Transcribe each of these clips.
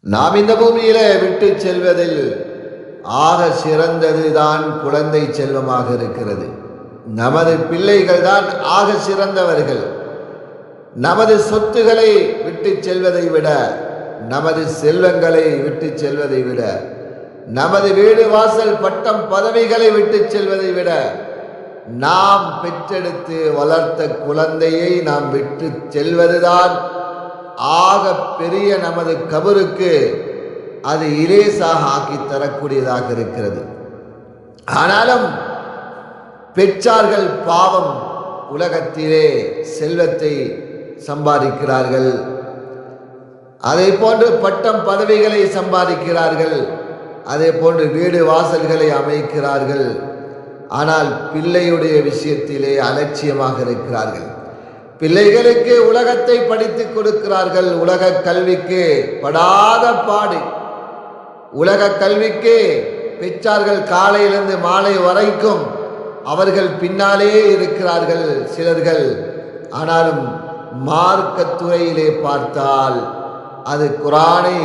நாம் இந்த பூமியில விட்டு செல்வதில் ஆக சிறந்ததுதான் குழந்தை செல்வமாக இருக்கிறது. நமது பிள்ளைகள் தான் ஆக சிறந்தவர்கள். நமது சொத்துக்களை விட்டு செல்வதை விட, நமது செல்வங்களை விட்டு செல்வதை விட, நமது வீடு வாசல் பட்டம் பதவிகளை விட்டு செல்வதை விட, நாம் பெற்றெடுத்து வளர்த்த குழந்தையை நாம் விட்டு செல்வதுதான் ஆக பெரிய நமது கபருக்கு அது இலேசாக ஆக்கி தரக்கூடியதாக இருக்கிறது. ஆனாலும் பெற்றார்கள் பாவம் உலகத்திலே செல்வத்தை சம்பாதிக்கிறார்கள், அதே போன்று பட்டம் பதவிகளை சம்பாதிக்கிறார்கள், அதே போன்று வீடு வாசல்களை அமைக்கிறார்கள். ஆனால் பிள்ளையுடைய விஷயத்திலே அலட்சியமாக இருக்கிறார்கள். பிள்ளைகளுக்கு உலகத்தை படித்துக் கொடுக்கிறார்கள். உலக கல்விக்கு படாத பாடு. உலக கல்விக்கு பெற்றார்கள் காலையிலிருந்து மாலை வரைக்கும் அவர்கள் பின்னாலே இருக்கிறார்கள் சிலர்கள். ஆனாலும் மார்க்கத்துறையிலே பார்த்தால் அது குர்ஆனை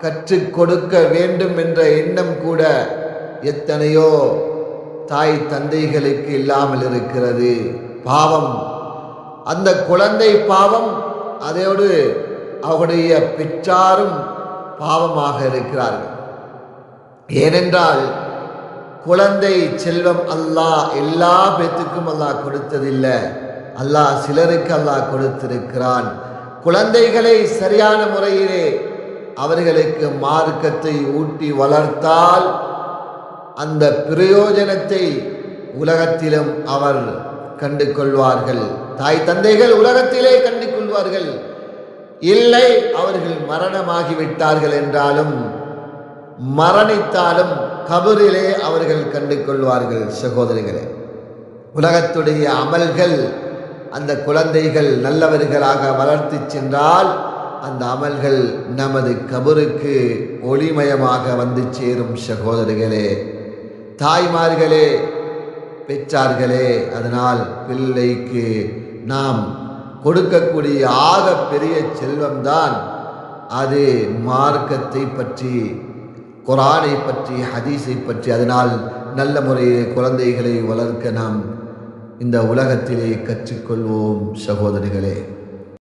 கற்றுக் கொடுக்க வேண்டும் என்ற எண்ணம் கூட எத்தனையோ தாய் தந்தைகளுக்கு இல்லாமல் இருக்கிறது. பாவம், அந்த குழந்தை பாவம், அதோடு அவருடைய பெற்றாரும் பாவமாக இருக்கிறார்கள். ஏனென்றால் குழந்தை செல்வம் அல்லாஹ் எல்லா பேத்துக்கும் அல்லாஹ் கொடுத்ததில்லை. அல்லாஹ் சிலருக்கு அல்லாஹ் கொடுத்திருக்கிறான். குழந்தைகளை சரியான முறையிலே அவர்களுக்கு மார்க்கத்தை ஊட்டி வளர்த்தால் அந்த பிரயோஜனத்தை உலகத்திலும் அவர் கண்டு கொள்வார்கள். தாய் தந்தைகள் உலகத்திலே கண்டு கொள்வார்கள். இல்லை, அவர்கள் மரணமாகிவிட்டார்கள் என்றாலும் மரணித்தாலும் கபரிலே அவர்கள் கண்டு கொள்வார்கள். சகோதரிகளே, உலகத்துடைய அமல்கள் அந்த குழந்தைகள் நல்லவர்களாக வளர்த்து சென்றால் அந்த அமல்கள் நமது கபருக்கு ஒளிமயமாக வந்து சேரும். சகோதரிகளே, தாய்மார்களே, பெற்றார்களே, அதனால் பிள்ளைக்கு நாம் கொடுக்கக்கூடிய ஆக பெரிய செல்வம்தான் அது மார்க்கத்தை பற்றி, குர்ஆனை பற்றி, ஹதீஸை பற்றி. அதனால் நல்ல முறையில் குழந்தைகளை வளர்க்க நாம் இந்த உலகத்திலே கற்றுக்கொள்வோம். சகோதரிகளே.